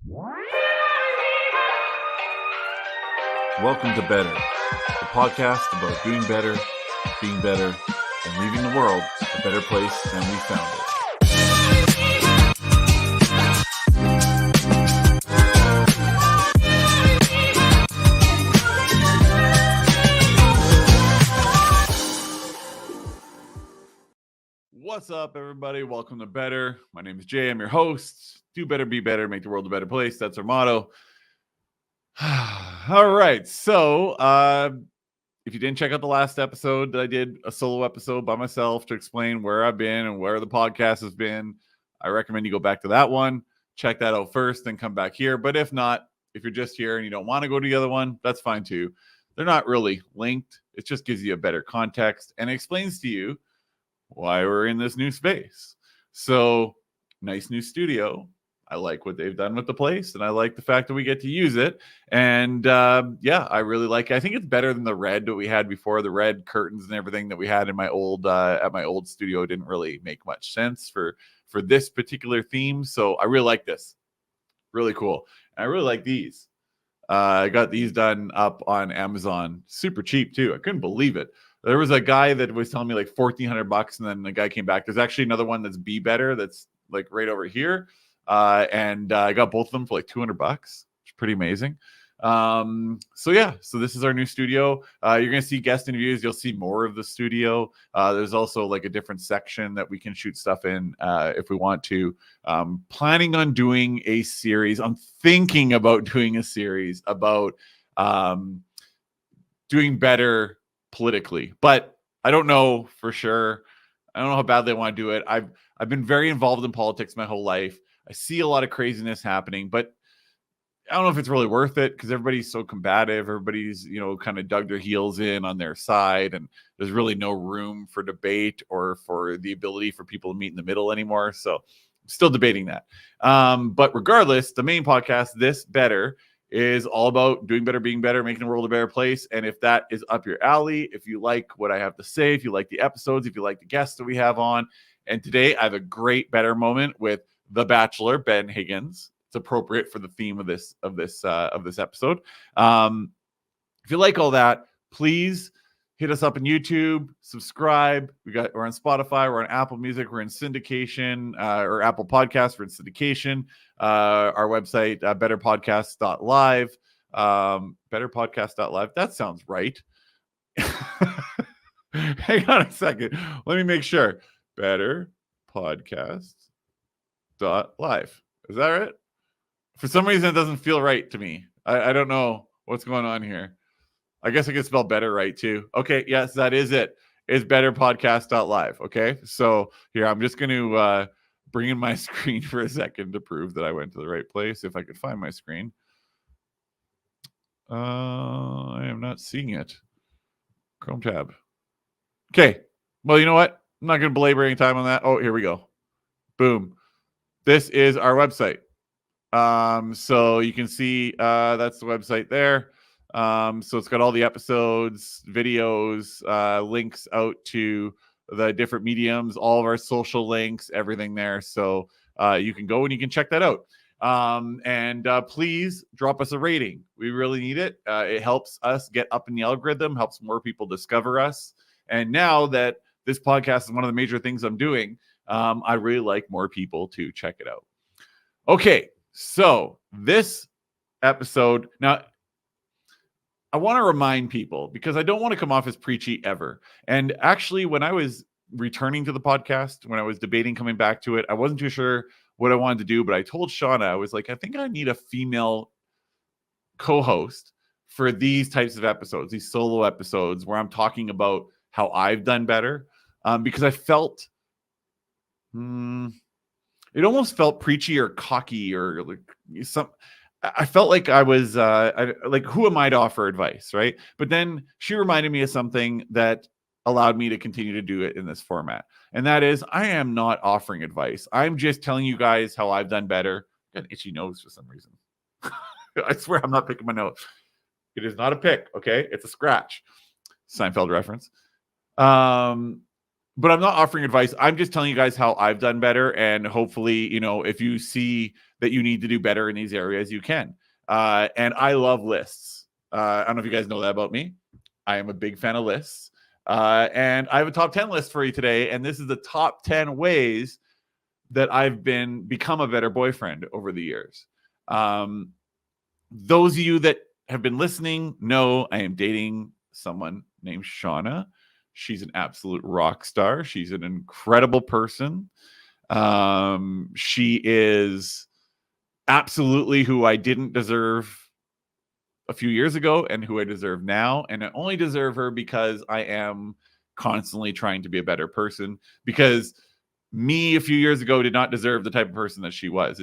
Welcome to Better, the podcast about doing better, being better, and leaving the world a better place than we found it. What's up, everybody? Welcome to Better. My name is Jay. I'm your host. Do better, be better, make the world a better place. That's our motto. All right. So, if you didn't check out the last episode, I did a solo episode by myself to explain where I've been and where the podcast has been. I recommend you go back to that one, check that out first, then come back here. But if not, if you're just here and you don't want to go to the other one, that's fine too. They're not really linked. It just gives you a better context and explains to you why we're in this new space. So, nice new studio. I like what they've done with the place, and I like the fact that we get to use it. And yeah, I really like it. I think it's better than the red that we had before. The red curtains and everything that we had in my old at my old studio didn't really make much sense for this particular theme. So I really like this. Really cool. And I really like these. I got these done up on Amazon, super cheap too. I couldn't believe it. There was a guy that was telling me like $1,400, and then the guy came back. There's actually another one that's Be Better that's like right over here. And I got both of them for like $200, which is pretty amazing. So yeah, so this is our new studio. You're going to see guest interviews. You'll see more of the studio. There's also like a different section that we can shoot stuff in, if we want to. Planning on doing a series. I'm thinking about doing a series about, doing better politically, but I don't know for sure. I don't know how badly I want to do it. I've been very involved in politics my whole life. I see a lot of craziness happening, but I don't know if it's really worth it because everybody's so combative. Everybody's, kind of dug their heels in on their side, and there's really no room for debate or for the ability for people to meet in the middle anymore. So I'm still debating that. But regardless, the main podcast, This Better, is all about doing better, being better, making the world a better place. And if that is up your alley, if you like what I have to say, if you like the episodes, if you like the guests that we have on, and today I have a great Better moment with the Bachelor, Ben Higgins. It's appropriate for the theme of this episode. If you like all that, please hit us up on YouTube, subscribe. We're on Spotify, we're on Apple Music, we're in syndication, or Apple Podcasts, we're in syndication. Our website, betterpodcast.live. Betterpodcast.live. That sounds right. Hang on a second. Let me make sure. Betterpodcast.live. Is that right? For some reason, it doesn't feel right to me. I don't know what's going on here. I guess I could spell better right too. Okay, yes, that is it. It's betterpodcast.live. Okay, so here, I'm just going to bring in my screen for a second to prove that I went to the right place. If I could find my screen. I am not seeing it. Chrome tab. Okay, well, you know what? I'm not going to belabor any time on that. Oh, here we go. Boom. This is our website. So you can see that's the website there. So it's got all the episodes, videos, links out to the different mediums, all of our social links, everything there. So you can go and you can check that out. And please drop us a rating. We really need it. It helps us get up in the algorithm, helps more people discover us. And now that this podcast is one of the major things I'm doing, I really like more people to check it out. Okay, so this episode, now I want to remind people because I don't want to come off as preachy ever. And actually, when I was returning to the podcast, when I was debating coming back to it, I wasn't too sure what I wanted to do, but I told Shauna, I was like, I think I need a female co-host for these types of episodes, these solo episodes where I'm talking about how I've done better, because I felt it almost felt preachy or cocky or like some. I felt like I was who am I to offer advice, right? But then she reminded me of something that allowed me to continue to do it in this format, and that is I am not offering advice. I'm just telling you guys how I've done better. Got an itchy nose for some reason. I swear I'm not picking my nose. It is not a pick, okay? It's a scratch. Seinfeld reference. But I'm not offering advice. I'm just telling you guys how I've done better. And hopefully, if you see that you need to do better in these areas, you can. And I love lists. I don't know if you guys know that about me. I am a big fan of lists. And I have a top 10 list for you today. And this is the top 10 ways that I've become a better boyfriend over the years. Those of you that have been listening know I am dating someone named Shauna. She's an absolute rock star. She's an incredible person. She is absolutely who I didn't deserve a few years ago and who I deserve now. And I only deserve her because I am constantly trying to be a better person, because me a few years ago did not deserve the type of person that she was.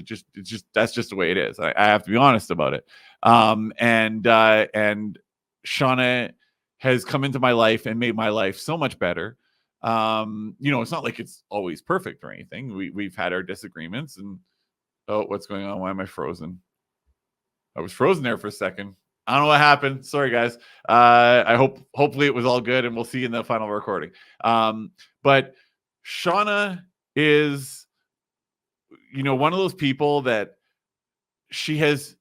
That's just the way it is. I have to be honest about it. And Shauna has come into my life and made my life so much better. It's not like it's always perfect or anything. We've had our disagreements and what's going on? Why am I frozen? I was frozen there for a second. I don't know what happened. Sorry, guys. Hopefully it was all good, and we'll see you in the final recording. But Shauna is, one of those people that she has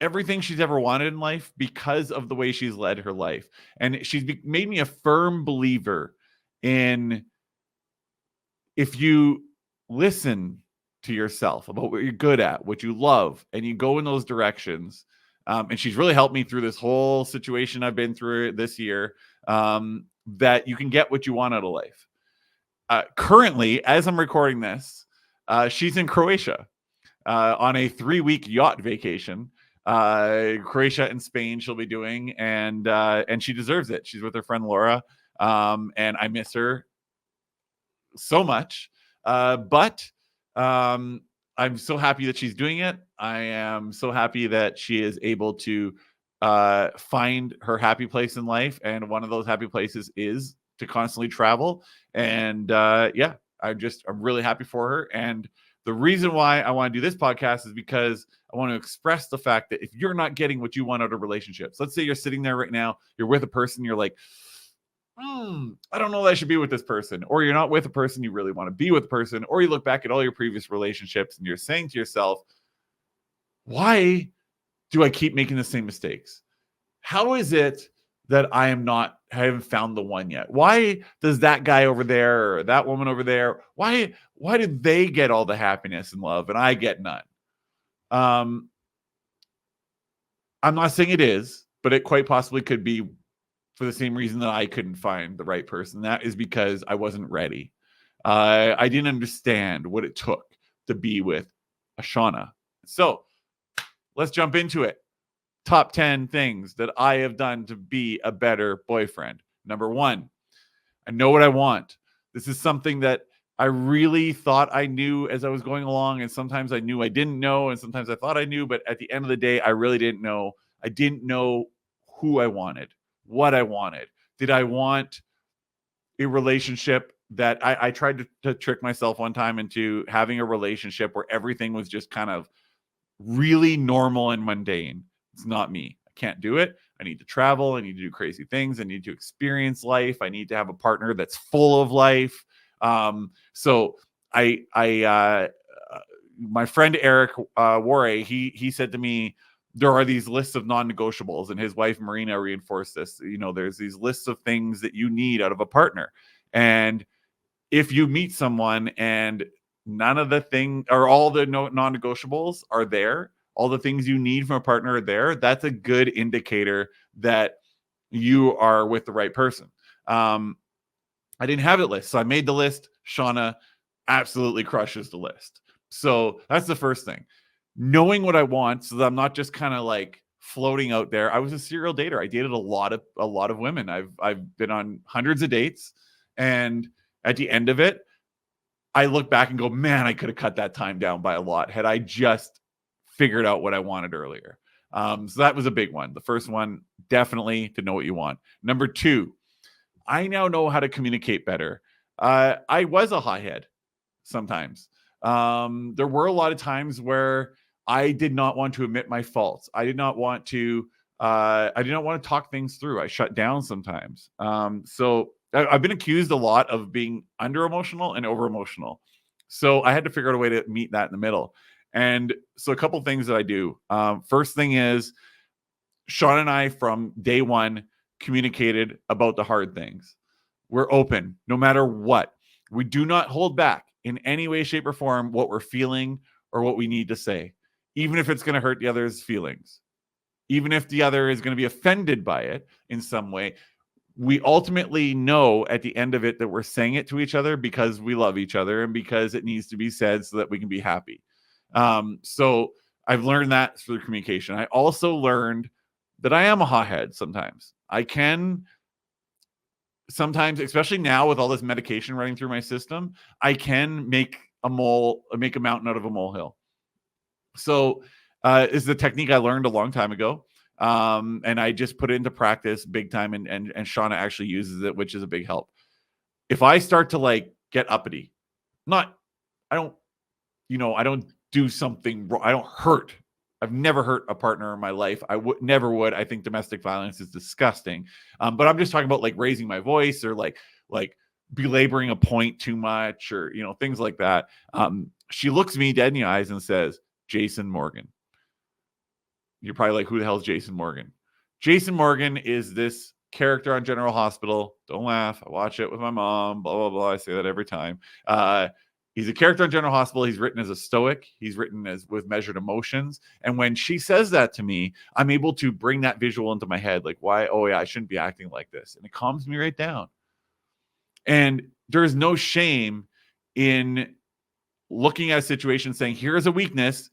everything she's ever wanted in life because of the way she's led her life. And she's made me a firm believer in, if you listen to yourself about what you're good at, what you love, and you go in those directions. And she's really helped me through this whole situation I've been through this year, that you can get what you want out of life. Currently, as I'm recording this, she's in Croatia on a 3-week yacht vacation. Croatia and Spain she'll be doing, and she deserves it. She's with her friend Laura, and I miss her so much. But I'm so happy that she's doing it. I am so happy that she is able to find her happy place in life. And one of those happy places is to constantly travel. And I'm really happy for her. And the reason why I want to do this podcast is because I want to express the fact that if you're not getting what you want out of relationships, let's say you're sitting there right now, you're with a person, you're like, I don't know that I should be with this person, or you're not with a person, you really want to be with a person, or you look back at all your previous relationships and you're saying to yourself, why do I keep making the same mistakes? How is it that I haven't found the one yet? Why does that guy over there or that woman over there, why did they get all the happiness and love and I get none? I'm not saying it is, but it quite possibly could be for the same reason that I couldn't find the right person. That is because I wasn't ready. I didn't understand what it took to be with a Shauna. So let's jump into it. Top 10 things that I have done to be a better boyfriend. Number 1, I know what I want. This is something that I really thought I knew as I was going along, and sometimes I knew I didn't know, and sometimes I thought I knew, but at the end of the day, I really didn't know. I didn't know who I wanted, what I wanted. Did I want a relationship that I tried to trick myself one time into having a relationship where everything was just kind of really normal and mundane? It's not me. I can't do it. I need to travel. I need to do crazy things. I need to experience life. I need to have a partner that's full of life. So my friend Eric Warre, he said to me, there are these lists of non-negotiables, and his wife Marina reinforced this. There's these lists of things that you need out of a partner, and if you meet someone and none of the thing or all the non-negotiables are there, all the things you need from a partner are there, that's a good indicator that you are with the right person. I didn't have it list, so I made the list. Shauna absolutely crushes the list. So that's the first thing. Knowing what I want, so that I'm not just kind of like floating out there. I was a serial dater. I dated a lot of women. I've been on hundreds of dates, and at the end of it, I look back and go, man, I could have cut that time down by a lot had I just figured out what I wanted earlier. So that was a big one. The first one, definitely to know what you want. Number 2, I now know how to communicate better. I was a hothead sometimes. There were a lot of times where I did not want to admit my faults. I did not want to talk things through. I shut down sometimes. So I've been accused a lot of being under emotional and over emotional. So I had to figure out a way to meet that in the middle. And so a couple things that I do. First thing is, Sean and I from day one communicated about the hard things. We're open no matter what. We do not hold back in any way, shape, or form what we're feeling or what we need to say, even if it's going to hurt the other's feelings, even if the other is going to be offended by it in some way. We ultimately know at the end of it that we're saying it to each other because we love each other and because it needs to be said so that we can be happy. So I've learned that through communication. I also learned that I am a hothead sometimes. I can sometimes, especially now with all this medication running through my system, I can make a mountain out of a molehill. So is the technique I learned a long time ago. And I just put it into practice big time, and Shauna actually uses it, which is a big help. If I start to like get uppity, I don't do something wrong. I don't hurt. I've never hurt a partner in my life. I never would. I think domestic violence is disgusting. But I'm just talking about like raising my voice or like belaboring a point too much, or things like that. She looks me dead in the eyes and says, "Jason Morgan." You're probably like, who the hell is Jason Morgan? Jason Morgan is this character on General Hospital. Don't laugh. I watch it with my mom, blah, blah, blah. I say that every time. He's a character on General Hospital. He's written as a stoic. He's written as with measured emotions. And when she says that to me, I'm able to bring that visual into my head. Like, why? Oh, yeah, I shouldn't be acting like this. And it calms me right down. And there's no shame in looking at a situation saying, here's a weakness.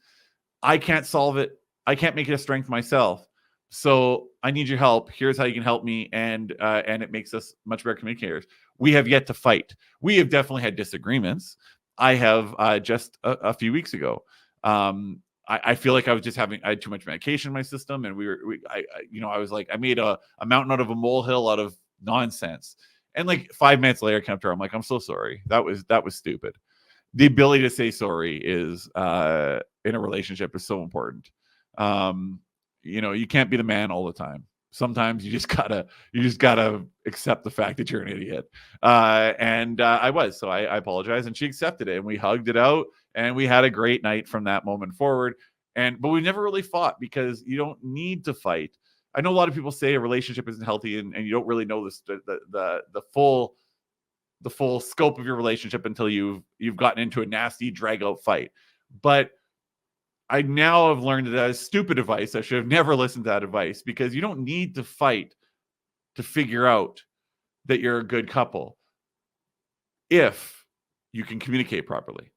I can't solve it. I can't make it a strength myself. So I need your help. Here's how you can help me. And it makes us much better communicators. We have yet to fight. We have definitely had disagreements. I have just a few weeks ago. I feel like I had too much medication in my system. And I was like, I made a mountain out of a molehill out of nonsense. And like 5 minutes later, I came up to her. I'm like, I'm so sorry. That was stupid. The ability to say sorry is in a relationship is so important. You can't be the man all the time. Sometimes you just gotta accept the fact that you're an idiot. I was, so I apologize, and she accepted it, and we hugged it out, and we had a great night from that moment forward. But we never really fought because you don't need to fight. I know a lot of people say a relationship isn't healthy, and you don't really know the full scope of your relationship until you've gotten into a nasty drag out fight. But I now have learned that is stupid advice. I should have never listened to that advice, because you don't need to fight to figure out that you're a good couple if you can communicate properly.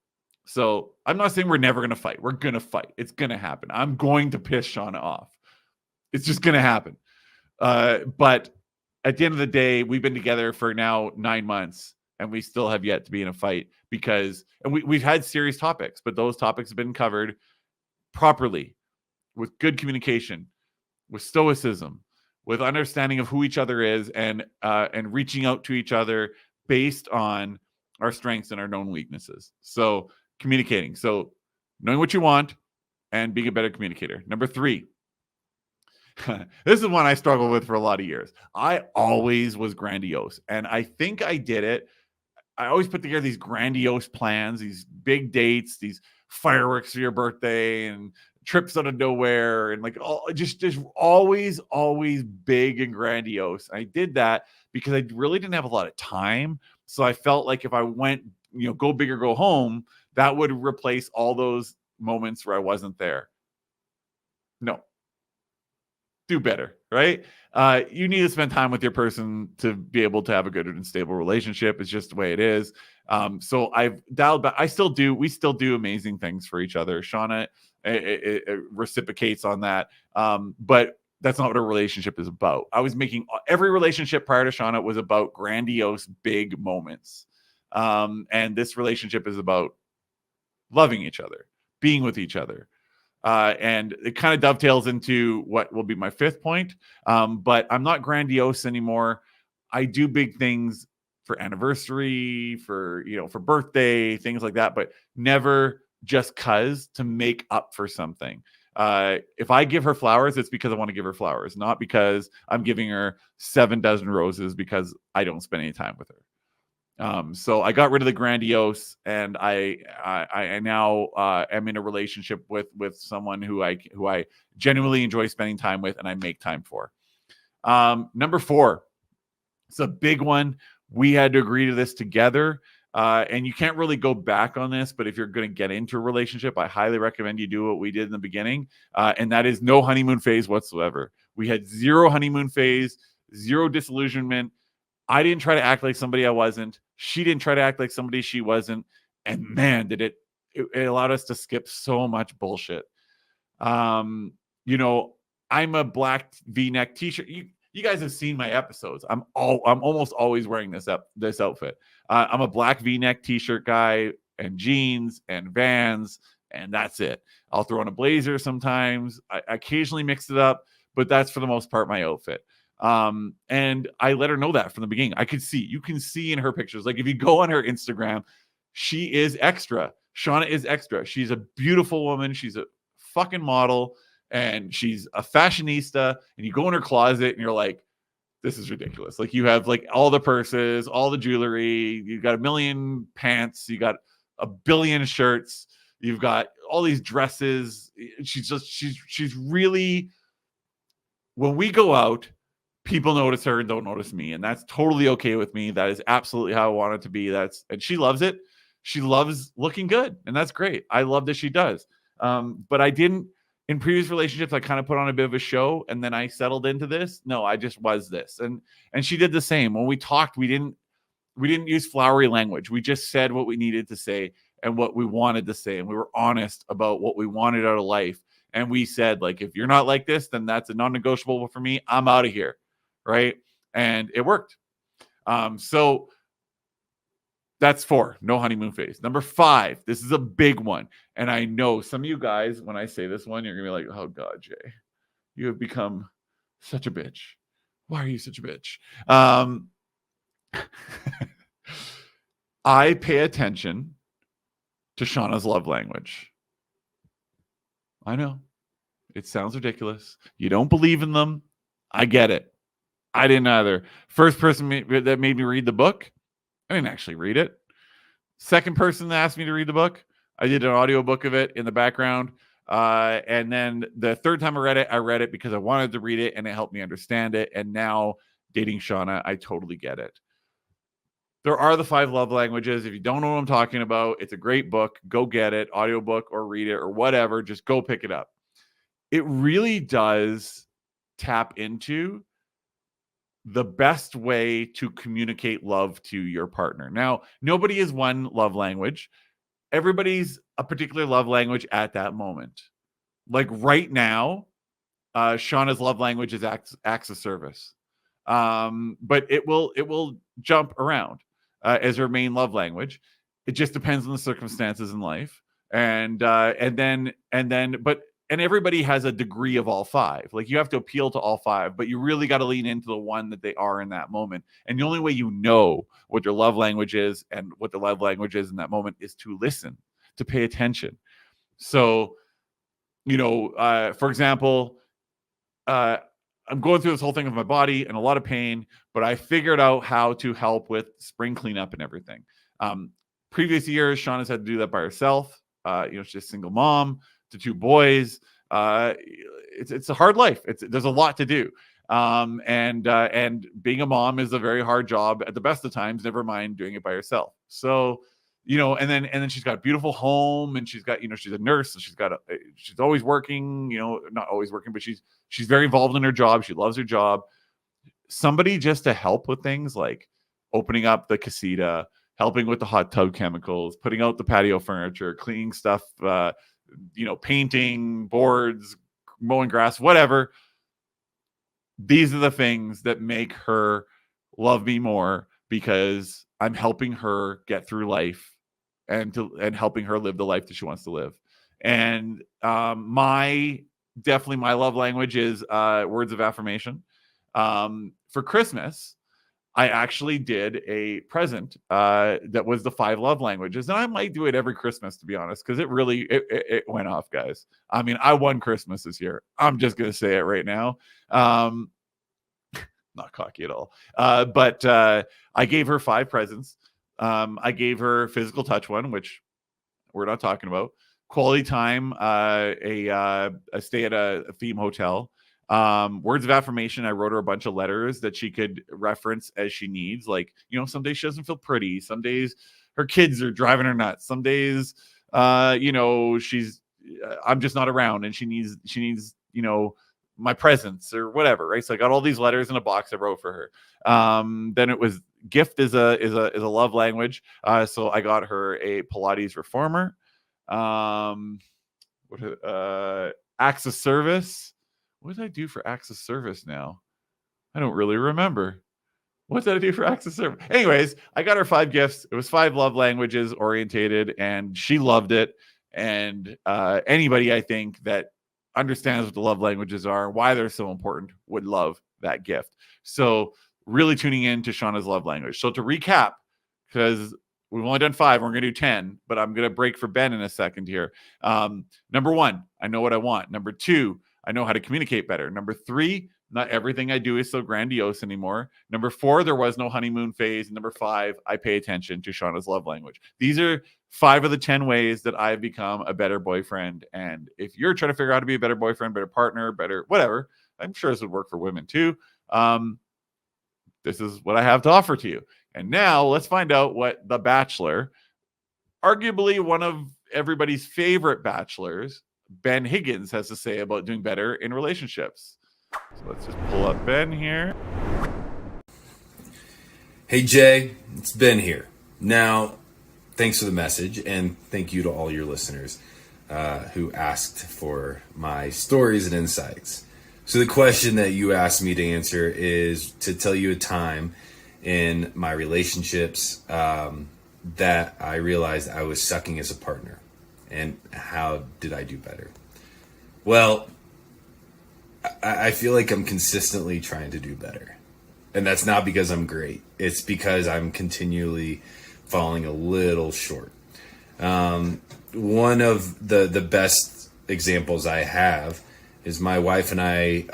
So I'm not saying we're never going to fight. We're going to fight. It's going to happen. I'm going to piss Shauna off. It's just going to happen. But at the end of the day, we've been together for now 9 months, and we still have yet to be in a fight we've had serious topics, but those topics have been covered properly, with good communication, with stoicism, with understanding of who each other is, and reaching out to each other based on our strengths and our known weaknesses. So communicating. So knowing what you want and being a better communicator. Number 3. This is one I struggled with for a lot of years. I always was grandiose, and I think I did it. I always put together these grandiose plans, these big dates, these fireworks for your birthday, and trips out of nowhere, and like just always big and grandiose. I did that because I really didn't have a lot of time. So I felt like if I went, go big or go home, that would replace all those moments where I wasn't there. No. Do better, right? You need to spend time with your person to be able to have a good and stable relationship. It's just the way it is. So I've dialed back. We still do amazing things for each other. Shauna it reciprocates on that. But that's not what a relationship is about. I was making every relationship prior to Shauna was about grandiose, big moments. And this relationship is about loving each other, being with each other. And it kind of dovetails into what will be my 5th point. But I'm not grandiose anymore. I do big things for anniversary, for birthday, things like that, but never just to make up for something. If I give her flowers, it's because I want to give her flowers, not because I'm giving her 7 dozen roses because I don't spend any time with her. So I got rid of the grandiose, and I now am in a relationship with someone who I genuinely enjoy spending time with, and I make time for. Number 4, it's a big one. We had to agree to this together. And you can't really go back on this, but if you're going to get into a relationship, I highly recommend you do what we did in the beginning. And that is no honeymoon phase whatsoever. We had 0 honeymoon phase, 0 disillusionment. I didn't try to act like somebody I wasn't. She didn't try to act like somebody she wasn't. And man, did it allowed us to skip so much bullshit. You know, I'm a black V-neck t-shirt. You guys have seen my episodes. I'm almost always wearing this outfit. I'm a black V-neck t-shirt guy and jeans and Vans, and that's it. I'll throw on a blazer sometimes. I occasionally mix it up, but that's for the most part my outfit. And I let her know that from the beginning. You can see in her pictures, like if you go on her Instagram, she is extra. Shauna is extra. She's a beautiful woman. She's a fucking model, and she's a fashionista. And you go in her closet and you're like, this is ridiculous. Like you have like all the purses, all the jewelry, you got a million pants, you got a billion shirts, you've got all these dresses. She's really, when we go out, people notice her and don't notice me. And that's totally okay with me. That is absolutely how I want it to be. And she loves it. She loves looking good. And that's great. I love that she does. But I didn't, in previous relationships, I kind of put on a bit of a show, and then I settled into this. No, I just was this. And she did the same. When we talked, we didn't use flowery language. We just said what we needed to say and what we wanted to say. And we were honest about what we wanted out of life. And we said, like, if you're not like this, then that's a non-negotiable for me. I'm out of here. Right. And it worked. So that's 4, no honeymoon phase. Number 5, this is a big one. And I know some of you guys, when I say this one, you're going to be like, oh God, Jay, you have become such a bitch. Why are you such a bitch? I pay attention to Shauna's love language. I know it sounds ridiculous. You don't believe in them. I get it. I didn't either. First person that made me read the book, I didn't actually read it. Second person that asked me to read the book, I did an audiobook of it in the background. And then the third time I read it because I wanted to read it, and it helped me understand it. And now dating Shauna, I totally get it. There are the 5 love languages. If you don't know what I'm talking about, it's a great book. Go get it, audiobook or read it or whatever. Just go pick it up. It really does tap into the best way to communicate love to your partner. Now, nobody is one love language. Everybody's a particular love language at that moment. Like right now, Shauna's love language is acts of service. But it will jump around as her main love language. It just depends on the circumstances in life. And everybody has a degree of all 5. Like you have to appeal to all 5, but you really got to lean into the one that they are in that moment. And the only way you know what your love language is and what the love language is in that moment is to listen, to pay attention. So, for example, I'm going through this whole thing with my body and a lot of pain, but I figured out how to help with spring cleanup and everything. Previous years, Shauna's had to do that by herself. She's a single mom to 2 boys. It's a hard life. There's a lot to do. And being a mom is a very hard job at the best of times, never mind doing it by herself. So, and then she's got a beautiful home, and she's got, she's a nurse, and she's always working, not always working, but she's very involved in her job. She loves her job. Somebody just to help with things like opening up the casita, helping with the hot tub chemicals, putting out the patio furniture, cleaning stuff, painting boards, mowing grass, whatever. These are the things that make her love me more, because I'm helping her get through life and helping her live the life that she wants to live. And my love language is words of affirmation. For Christmas, I actually did a present that was the 5 love languages. And I might do it every Christmas, to be honest, because it went off, guys. I mean, I won Christmas this year. I'm just going to say it right now. Not cocky at all. But I gave her 5 presents. I gave her physical touch one, which we're not talking about. Quality time, a stay at a theme hotel. Words of affirmation. I wrote her a bunch of letters that she could reference as she needs. Like, some days she doesn't feel pretty. Some days her kids are driving her nuts. Some days, she's I'm just not around, and she needs my presence or whatever, right? So I got all these letters in a box I wrote for her. Then it was gift is a love language. So I got her a Pilates reformer. Acts of service. What did I do for acts of service now? I don't really remember. What did I do for acts of service? Anyways, I got her 5 gifts. It was 5 love languages orientated, and she loved it. And anybody, I think, that understands what the love languages are, why they're so important, would love that gift. So really tuning in to Shauna's love language. So to recap, because we've only done 5, we're going to do 10, but I'm going to break for Ben in a second here. Number 1, I know what I want. Number 2, I know how to communicate better. Number 3, not everything I do is so grandiose anymore. Number 4, there was no honeymoon phase. Number 5, I pay attention to Shauna's love language. These are 5 of the 10 ways that I've become a better boyfriend. And if you're trying to figure out how to be a better boyfriend, better partner, better whatever, I'm sure this would work for women too. This is what I have to offer to you. And now let's find out what The Bachelor, arguably one of everybody's favorite bachelors, Ben Higgins, has to say about doing better in relationships. So let's just pull up Ben here. Hey Jay, it's Ben here. Now, thanks for the message, and thank you to all your listeners who asked for my stories and insights. So the question that you asked me to answer is to tell you a time in my relationships that I realized I was sucking as a partner, and how did I do better? Well, I feel like I'm consistently trying to do better. And that's not because I'm great. It's because I'm continually falling a little short. One of the best examples I have is my wife and I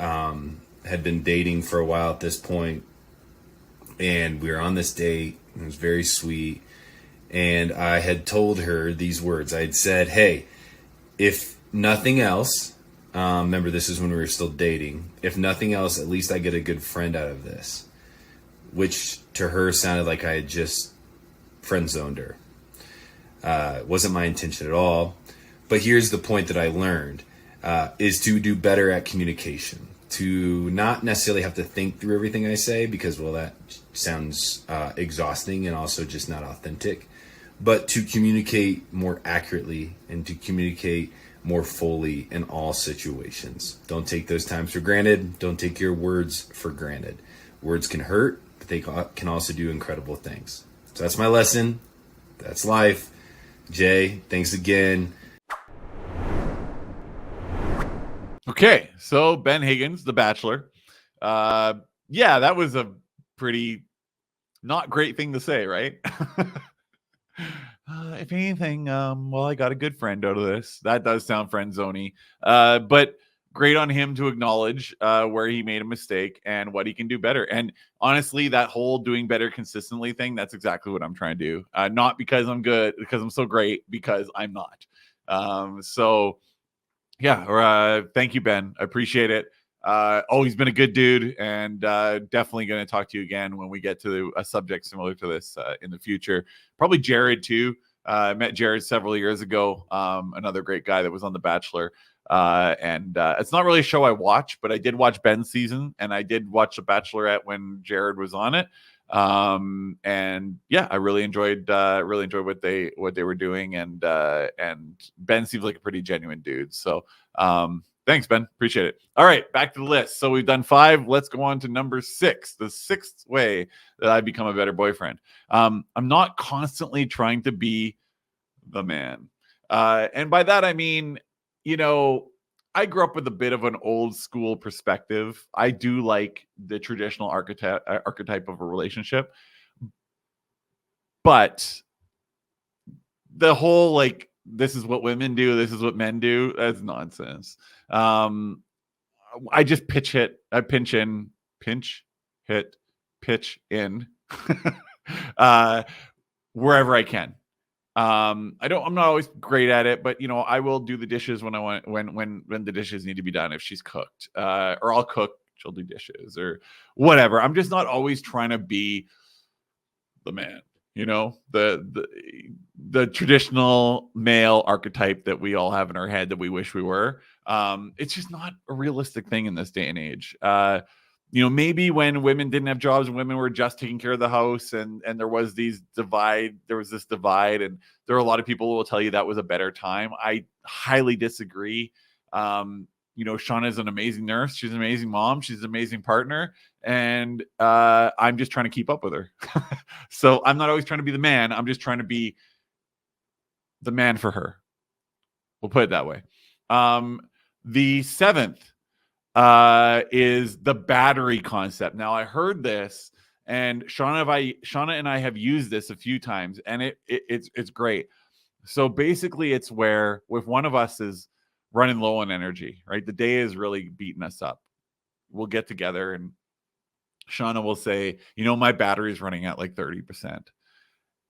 had been dating for a while at this point, and we were on this date. It was very sweet. And I had told her these words. I had said, hey, if nothing else, remember this is when we were still dating, if nothing else, at least I get a good friend out of this. Which to her sounded like I had just friend zoned her. It wasn't my intention at all. But here's the point that I learned, is to do better at communication. To not necessarily have to think through everything I say, because, well, that sounds exhausting and also just not authentic. But to communicate more accurately and to communicate more fully in all situations. Don't take those times for granted. Don't take your words for granted. Words can hurt, but they can also do incredible things. So that's my lesson. That's life. Jay, thanks again. Okay, so Ben Higgins, The Bachelor. Yeah, that was a pretty not great thing to say, right? If anything, well, I got a good friend out of this. That does sound friend zoney, but great on him to acknowledge where he made a mistake and what he can do better. And honestly, that whole doing better consistently thing, that's exactly what I'm trying to do. Not because I'm good, because I'm so great, because I'm not. So yeah, thank you, Ben. I appreciate it. Always been a good dude, and definitely going to talk to you again when we get to a subject similar to this in the future. Probably Jared too. I met Jared several years ago. Another great guy that was on The Bachelor. And it's not really a show I watch, but I did watch Ben's season, and I did watch The Bachelorette when Jared was on it. And yeah, I really enjoyed what they were doing, and Ben seems like a pretty genuine dude. So thanks, Ben. Appreciate it. All right, back to the list. So we've done 5. Let's go on to number 6, the 6th way that I become a better boyfriend. I'm not constantly trying to be the man. And by that, I mean, I grew up with a bit of an old school perspective. I do like the traditional archetype of a relationship. But the whole, like, this is what women do, this is what men do, that's nonsense. I just pinch hit, pitch in. wherever I can. I'm not always great at it, but I will do the dishes when I want, when the dishes need to be done. If she's cooked, or I'll cook, she'll do dishes or whatever. I'm just not always trying to be the man, the traditional male archetype that we all have in our head that we wish we were. It's just not a realistic thing in this day and age. Maybe when women didn't have jobs and women were just taking care of the house and there was this divide, and there are a lot of people who will tell you that was a better time. I highly disagree. Shauna is an amazing nurse. She's an amazing mom. She's an amazing partner. And I'm just trying to keep up with her. So I'm not always trying to be the man. I'm just trying to be the man for her. We'll put it that way. The seventh is the battery concept. Now, I heard this, and Shauna and I have used this a few times, and it's great. So basically, it's where if one of us is running low on energy, right? The day is really beating us up. We'll get together, and Shauna will say, my battery is running at like 30%.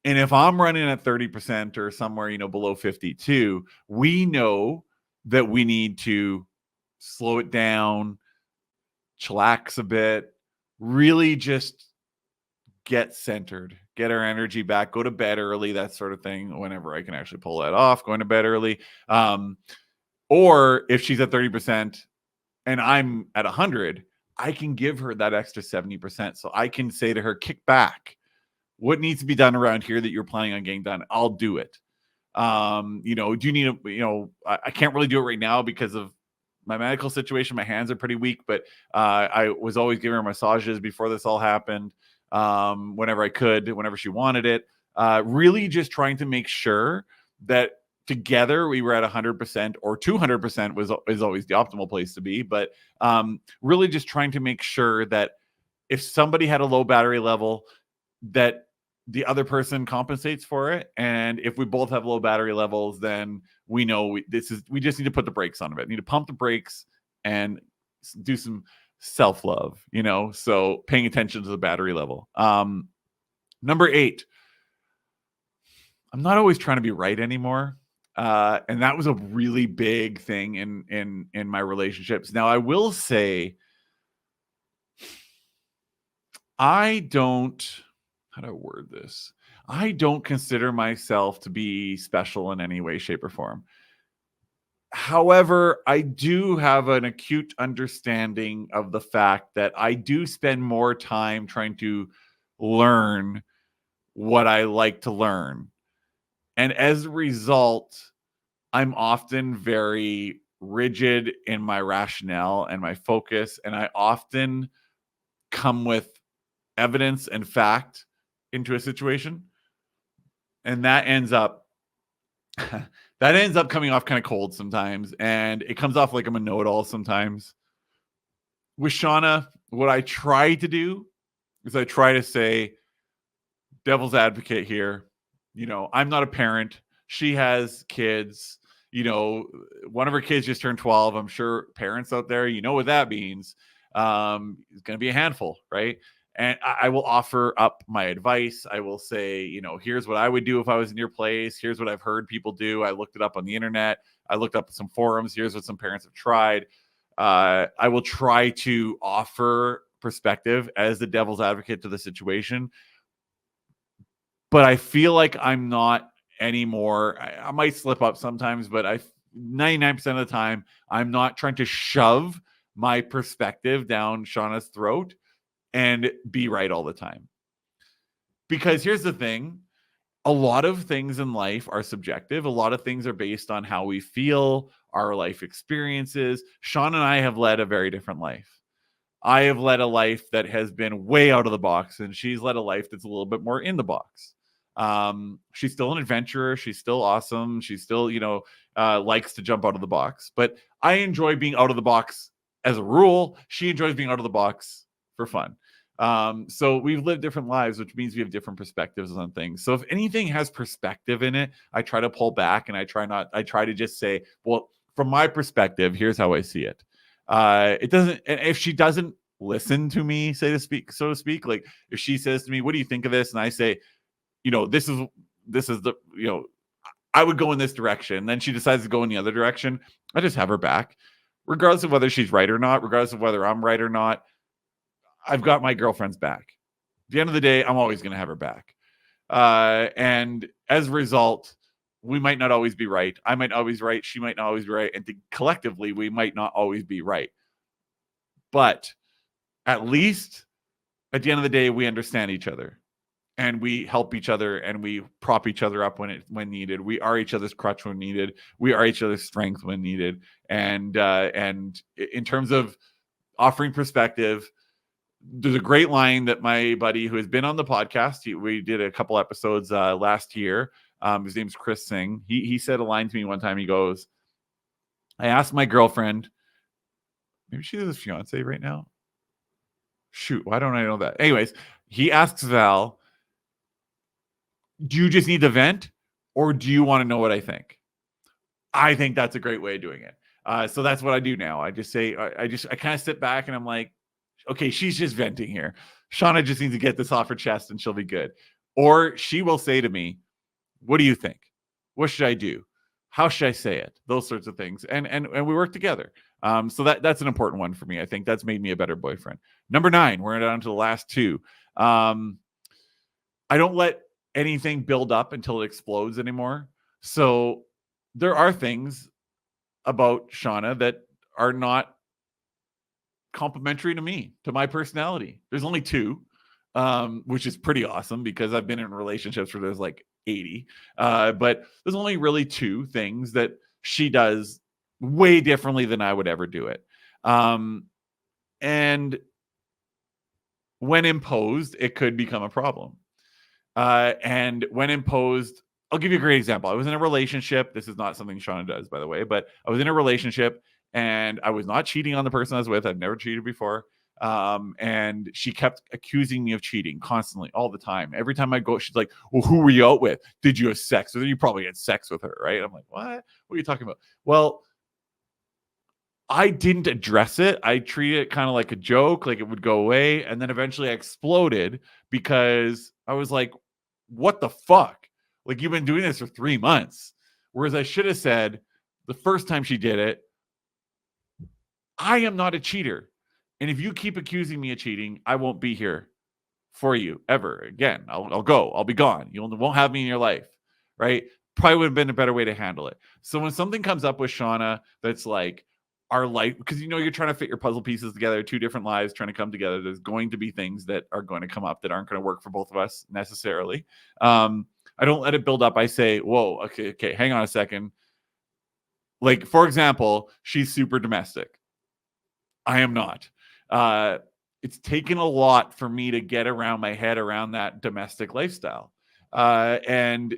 And if I'm running at 30% or somewhere, below 52, we know that we need to slow it down, chillax a bit, really just get centered, get our energy back, go to bed early, that sort of thing. Whenever I can actually pull that off, going to bed early. Or if she's at 30% and I'm at 100, I can give her that extra 70%. So I can say to her, kick back. What needs to be done around here that you're planning on getting done? I'll do it. Do you need I can't really do it right now because of my medical situation. My hands are pretty weak, but I was always giving her massages before this all happened. Whenever I could, whenever she wanted it, really just trying to make sure that together we were at 100% or 200% is always the optimal place to be. But really just trying to make sure that if somebody had a low battery level, that the other person compensates for it. And if we both have low battery levels, then we know we just need to put the brakes on it. Need to pump the brakes and do some self-love, so paying attention to the battery level. Number 8, I'm not always trying to be right anymore. And that was a really big thing in my relationships. Now, I will say, how do I word this? I don't consider myself to be special in any way, shape, or form. However, I do have an acute understanding of the fact that I do spend more time trying to learn what I like to learn. And as a result, I'm often very rigid in my rationale and my focus, and I often come with evidence and fact into a situation, and that ends up coming off kind of cold sometimes, and it comes off like I'm a know-it-all sometimes. With Shauna, what I try to do is I try to say, devil's advocate here. I'm not a parent. She has kids. One of her kids just turned 12. I'm sure parents out there, what that means. It's going to be a handful, right? And I will offer up my advice. I will say, here's what I would do if I was in your place. Here's what I've heard people do. I looked it up on the internet. I looked up some forums. Here's what some parents have tried. I will try to offer perspective as the devil's advocate to the situation. But I feel like I'm not anymore. I might slip up sometimes, but 99% of the time, I'm not trying to shove my perspective down Shauna's throat and be right all the time. Because here's the thing. A lot of things in life are subjective. A lot of things are based on how we feel, our life experiences. Shauna and I have led a very different life. I have led a life that has been way out of the box, and she's led a life that's a little bit more in the box. She's still an adventurer. She's still awesome. She still, likes to jump out of the box. But I enjoy being out of the box as a rule. She enjoys being out of the box for fun. So we've lived different lives, which means we have different perspectives on things. So if anything has perspective in it, I try to pull back and I try to just say, well, from my perspective, here's how I see it. It doesn't, and if she doesn't listen to me, so to speak, like if she says to me, what do you think of this? And I say, this is the, I would go in this direction. Then she decides to go in the other direction. I just have her back, regardless of whether she's right or not, regardless of whether I'm right or not. I've got my girlfriend's back. At the end of the day, I'm always going to have her back. And as a result, we might not always be right. I might always be right. She might not always be right. And collectively, we might not always be right. But at least at the end of the day, we understand each other. And we help each other, and we prop each other up when needed. We are each other's crutch when needed. We are each other's strength when needed. And in terms of offering perspective, there's a great line that my buddy who has been on the podcast, we did a couple episodes last year. His name's Chris Singh. He said a line to me one time. He goes, I asked my girlfriend, maybe she's his fiance right now. Shoot, why don't I know that? Anyways, he asks Val, do you just need to vent, or do you want to know what I think? I think that's a great way of doing it. So that's what I do now. I just say, I kind of sit back and I'm like, okay, she's just venting here. Shauna just needs to get this off her chest and she'll be good. Or she will say to me, what do you think? What should I do? How should I say it? Those sorts of things. And we work together. So that's an important one for me. I think that's made me a better boyfriend. Number 9, we're down to the last 2. I don't let anything build up until it explodes anymore. So there are things about Shauna that are not complimentary to me, to my personality. There's only 2, which is pretty awesome because I've been in relationships where there's like 80. But there's only really 2 things that she does way differently than I would ever do it. And when imposed, it could become a problem. And when imposed, I'll give you a great example. I was in a relationship. This is not something Shauna does, by the way, but I was in a relationship and I was not cheating on the person I was with. I've never cheated before. And she kept accusing me of cheating constantly, all the time. Every time I go, she's like, well, who were you out with? Did you have sex with her? You probably had sex with her, right? I'm like, what? What are you talking about? Well, I didn't address it. I treated it kind of like a joke, like it would go away. And then eventually I exploded because I was like, what the fuck? Like, you've been doing this for 3 months. Whereas I should have said the first time she did it, I am not a cheater. And if you keep accusing me of cheating, I won't be here for you ever again. I'll go. I'll be gone. You won't have me in your life, right? Probably would have been a better way to handle it. So when something comes up with Shauna that's like, our life, because you're trying to fit your puzzle pieces together, 2 different lives trying to come together. There's going to be things that are going to come up that aren't going to work for both of us necessarily. I don't let it build up. I say, whoa, okay, hang on a second. Like, for example, she's super domestic. I am not. It's taken a lot for me to get around my head around that domestic lifestyle. And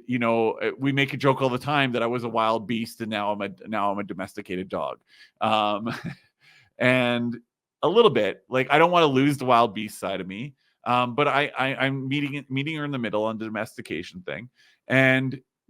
we make a joke all the time that I was a wild beast and now I'm a domesticated dog. And a little bit, like, I don't want to lose the wild beast side of me. But I'm meeting her in the middle on the domestication thing.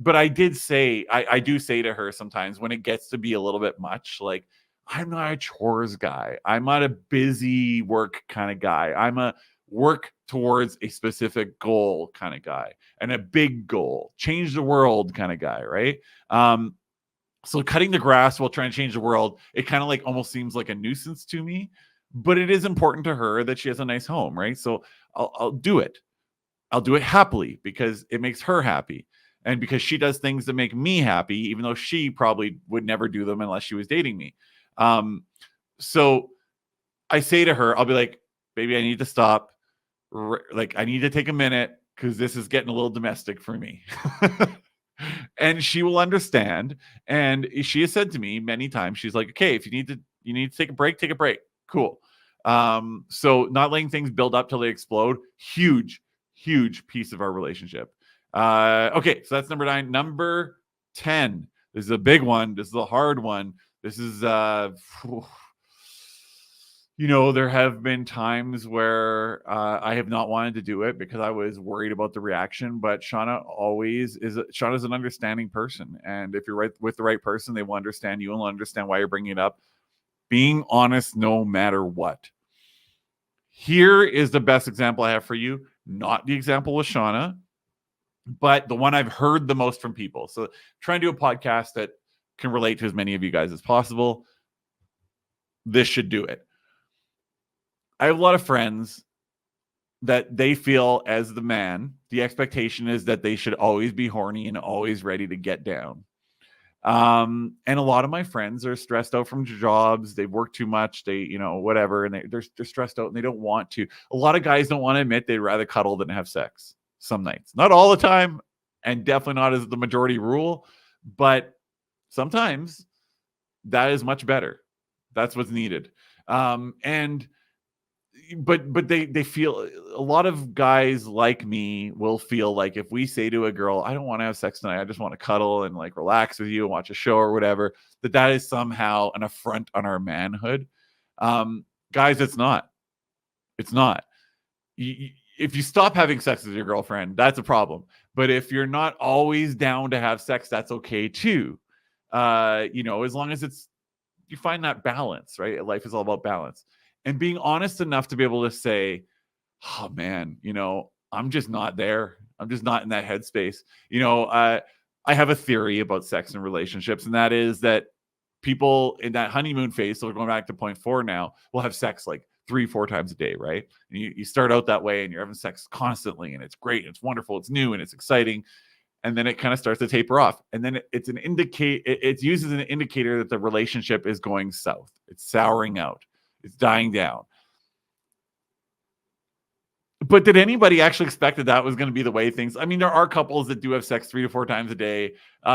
But I do say to her sometimes when it gets to be a little bit much, like, I'm not a chores guy. I'm not a busy work kind of guy. I'm a work towards a specific goal kind of guy, and a big goal, change the world kind of guy, right? So cutting the grass while trying to change the world, it kind of like almost seems like a nuisance to me, but it is important to her that she has a nice home, right? So I'll do it. I'll do it happily because it makes her happy. And because she does things that make me happy, even though she probably would never do them unless she was dating me. So I say to her, I'll be like, baby, I need to stop. Like, I need to take a minute because this is getting a little domestic for me. And she will understand. And she has said to me many times, she's like, okay, if you need to take a break, take a break. Cool. So not letting things build up till they explode. Huge piece of our relationship. Okay, so that's number 9. Number 10. This is a big one. This is a hard one. This is, there have been times where I have not wanted to do it because I was worried about the reaction. But Shauna's an understanding person. And if you're right with the right person, they will understand you and will understand why you're bringing it up. Being honest no matter what. Here is the best example I have for you. Not the example with Shauna. but the one I've heard the most from people. So try and do a podcast that can relate to as many of you guys as possible. This should do it. I have a lot of friends that they feel as the man, the expectation is that they should always be horny and always ready to get down. And a lot of my friends are stressed out from jobs. They've worked too much. They, whatever. And they're stressed out and they don't want to. A lot of guys don't want to admit they'd rather cuddle than have sex some nights. Not all the time, and definitely not as the majority rule, but sometimes that is much better. That's what's needed. But they feel, a lot of guys like me will feel like if we say to a girl, I don't want to have sex tonight, I just want to cuddle and like relax with you and watch a show or whatever, that is somehow an affront on our manhood. Guys, it's not. If you stop having sex with your girlfriend, that's a problem. But if you're not always down to have sex, that's okay too. As long as you find that balance, right? Life is all about balance. And being honest enough to be able to say, oh man, I'm just not there. I'm just not in that headspace. I have a theory about sex and relationships, and that is that people in that honeymoon phase, so we're going back to point 4 now, will have sex like 3-4 times a day, right? And you start out that way and you're having sex constantly, and it's great, it's wonderful, it's new, and it's exciting. And then it kind of starts to taper off. And then it's used as an indicator that the relationship is going south. It's souring out. It's dying down. But did anybody actually expect that was going to be the way things? I mean, there are couples that do have sex 3 to 4 times a day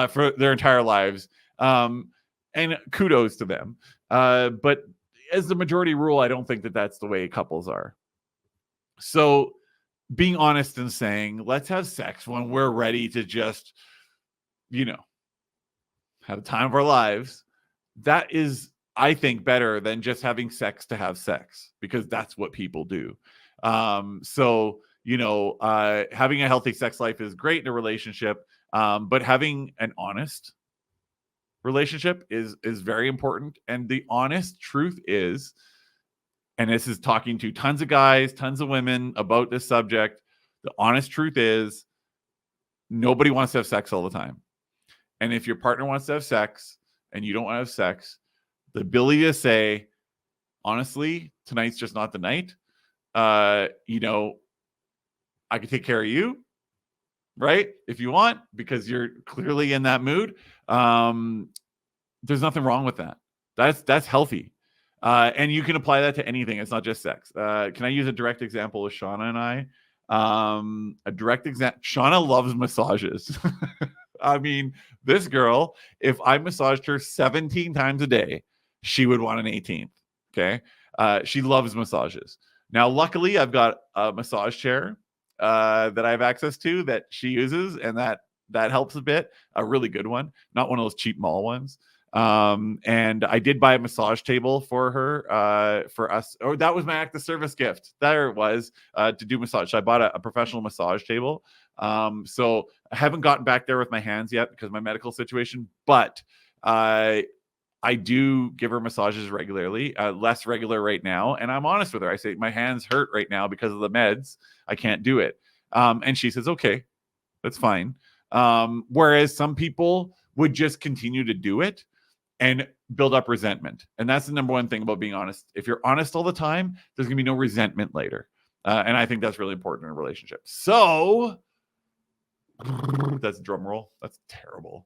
for their entire lives. And kudos to them. But as the majority rule, I don't think that that's the way couples are. So being honest and saying, let's have sex when we're ready to just, have the time of our lives. That is, I think, better than just having sex to have sex, because that's what people do. Having a healthy sex life is great in a relationship, but having an honest relationship is very important. And the honest truth is, and this is talking to tons of guys, tons of women about this subject, the honest truth is nobody wants to have sex all the time. And if your partner wants to have sex and you don't want to have sex, the ability to say, honestly, tonight's just not the night. I could take care of you, right? If you want, because you're clearly in that mood. There's nothing wrong with that. That's healthy. And you can apply that to anything. It's not just sex. Can I use a direct example with Shauna and I? A direct example. Shauna loves massages. I mean, this girl, if I massaged her 17 times a day, she would want an 18th. Okay. She loves massages. Now, luckily, I've got a massage chair that I have access to that she uses, and that helps a bit. A really good one, not one of those cheap mall ones. And I did buy a massage table for her, for us. Or that was my act of service gift. There it was, to do massage. So I bought a professional massage table. So I haven't gotten back there with my hands yet because of my medical situation, but I do give her massages regularly, less regular right now. And I'm honest with her. I say, my hands hurt right now because of the meds. I can't do it. And she says, okay, that's fine. Whereas some people would just continue to do it and build up resentment. And that's the number one thing about being honest. If you're honest all the time, there's going to be no resentment later. And I think that's really important in a relationship. So that's a drum roll. That's terrible.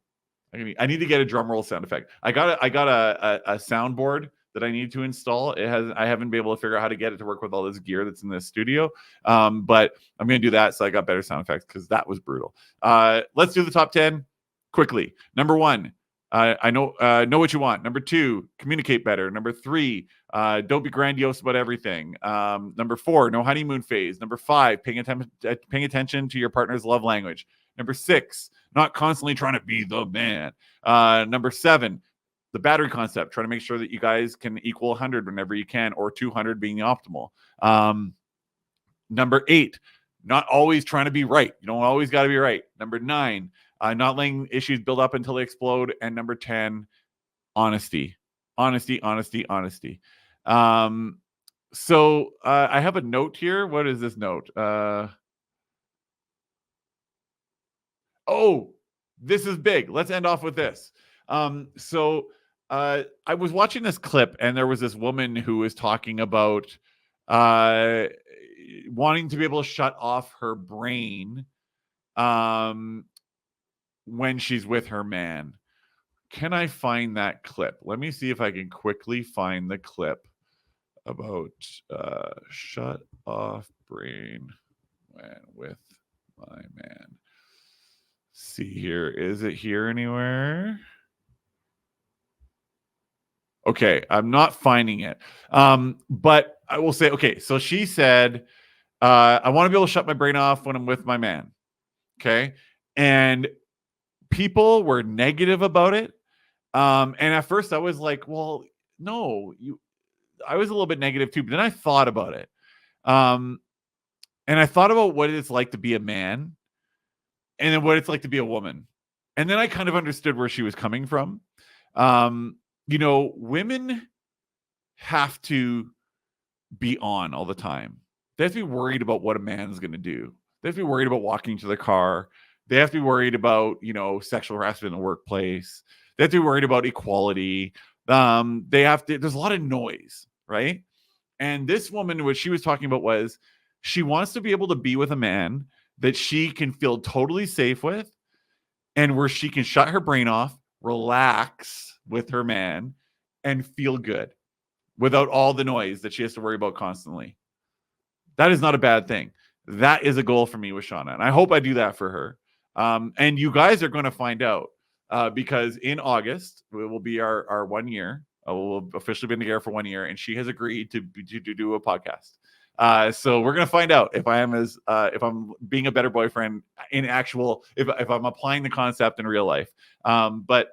I need to get a drum roll sound effect. I got a soundboard that I need to install. I haven't been able to figure out how to get it to work with all this gear that's in the studio. But I'm going to do that so I got better sound effects, because that was brutal. Let's do the top 10 quickly. Number 1, I know what you want. Number 2, communicate better. Number 3, don't be grandiose about everything. Number 4, no honeymoon phase. Number 5, paying attention to your partner's love language. Number 6, not constantly trying to be the man. Number 7, the battery concept, trying to make sure that you guys can equal 100 whenever you can, or 200 being the optimal. Number 8, not always trying to be right. You don't always got to be right. Number 9, not letting issues build up until they explode. And number 10, honesty. Honesty. So I have a note here. What is this note? Oh, this is big. Let's end off with this. So I was watching this clip, and there was this woman who was talking about uh, wanting to be able to shut off her brain when she's with her man. Can I find that clip? Let me see if I can quickly find the clip about shut off brain when with my man. See here. Is it here anywhere? Okay, I'm not finding it. But I will say, okay, so she said, I want to be able to shut my brain off when I'm with my man. Okay. And people were negative about it. And at first I was like, well, no, I was a little bit negative too, but then I thought about it. And I thought about what it's like to be a man and then what it's like to be a woman. And then I kind of understood where she was coming from. Women have to be on all the time. They have to be worried about what a man's going to do. They have to be worried about walking to the car. They have to be worried about, sexual harassment in the workplace. They have to be worried about equality. There's a lot of noise, right? And this woman, what she was talking about was she wants to be able to be with a man that she can feel totally safe with and where she can shut her brain off, relax with her man, and feel good without all the noise that she has to worry about constantly. That is not a bad thing. That is a goal for me with Shauna, and I hope I do that for her. And you guys are going to find out because in August it will be our 1 year. We'll officially been together for 1 year, and she has agreed to do a podcast. So we're gonna find out if if I'm being a better boyfriend in actual, if I'm applying the concept in real life. But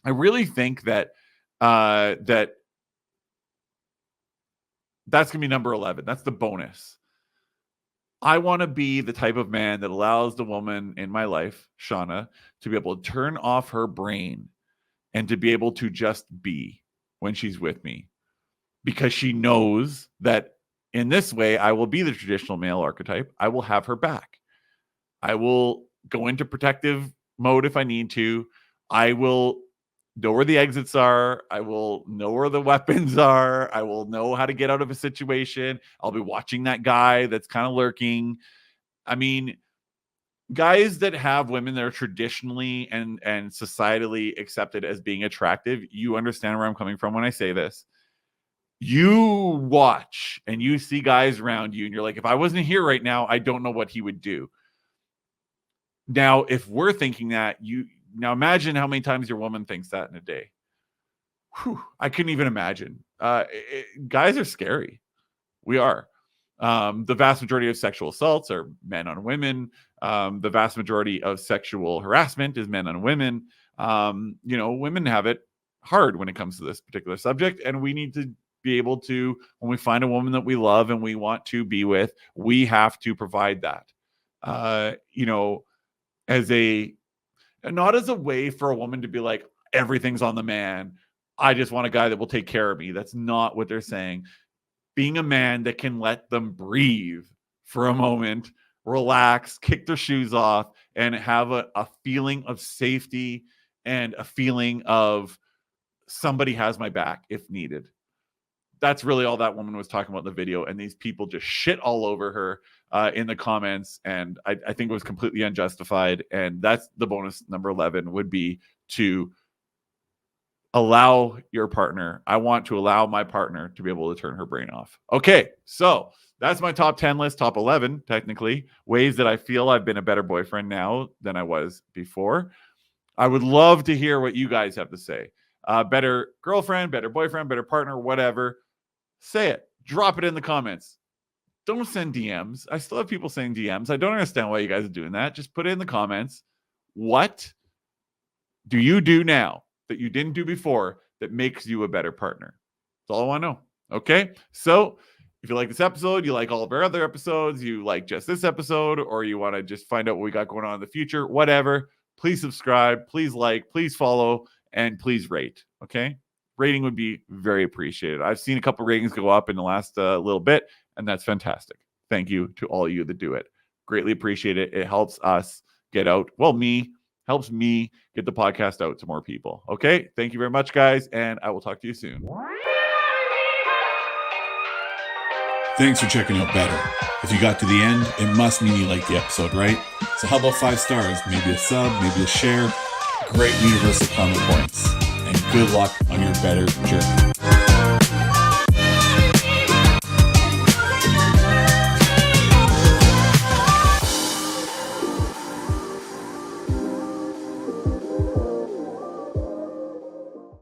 I really think that that's gonna be number 11. That's the bonus. I want to be the type of man that allows the woman in my life, Shauna, to be able to turn off her brain and to be able to just be when she's with me, because she knows that in this way, I will be the traditional male archetype. I will have her back. I will go into protective mode if I need to. I will know where the exits are. I will know where the weapons are. I will know how to get out of a situation. I'll be watching that guy that's kind of lurking. I mean, guys that have women that are traditionally and societally accepted as being attractive, you understand where I'm coming from when I say this. You watch and you see guys around you and you're like, if I wasn't here right now, I don't know what he would do. Now, if we're thinking that, now imagine how many times your woman thinks that in a day. Whew, I couldn't even imagine. Guys are scary. We are. The vast majority of sexual assaults are men on women. The vast majority of sexual harassment is men on women. Women have it hard when it comes to this particular subject, and we need to be able to, when we find a woman that we love and we want to be with, we have to provide that. Not as a way for a woman to be like, everything's on the man. I just want a guy that will take care of me. That's not what they're saying. Being a man that can let them breathe for a moment, relax, kick their shoes off, and have a feeling of safety and a feeling of somebody has my back if needed. That's really all that woman was talking about in the video. And these people just shit all over her in the comments. And I think it was completely unjustified. And that's the bonus number 11 would be to allow your partner. I want to allow my partner to be able to turn her brain off. Okay, so that's my top 10 list, top 11, technically, ways that I feel I've been a better boyfriend now than I was before. I would love to hear what you guys have to say. Better girlfriend, better boyfriend, better partner, whatever. Say it. Drop it in the comments. Don't send DMs. I still have people saying DMs. I don't understand why you guys are doing that. Just put it in the comments. What do you do now that you didn't do before that makes you a better partner? That's all I want to know. Okay? So if you like this episode, you like all of our other episodes, you like just this episode, or you want to just find out what we got going on in the future, whatever, please subscribe, please like, please follow, and please rate. Okay? Rating would be very appreciated. I've seen a couple ratings go up in the last little bit, and that's fantastic. Thank you to all of you that do it. Greatly appreciate it. It helps us get out. Well, helps me get the podcast out to more people. Okay. Thank you very much, guys. And I will talk to you soon. Thanks for checking out Better. If you got to the end, it must mean you liked the episode, right? So how about 5 stars, maybe a sub, maybe a share, great universal comment points, and good luck on your Better journey.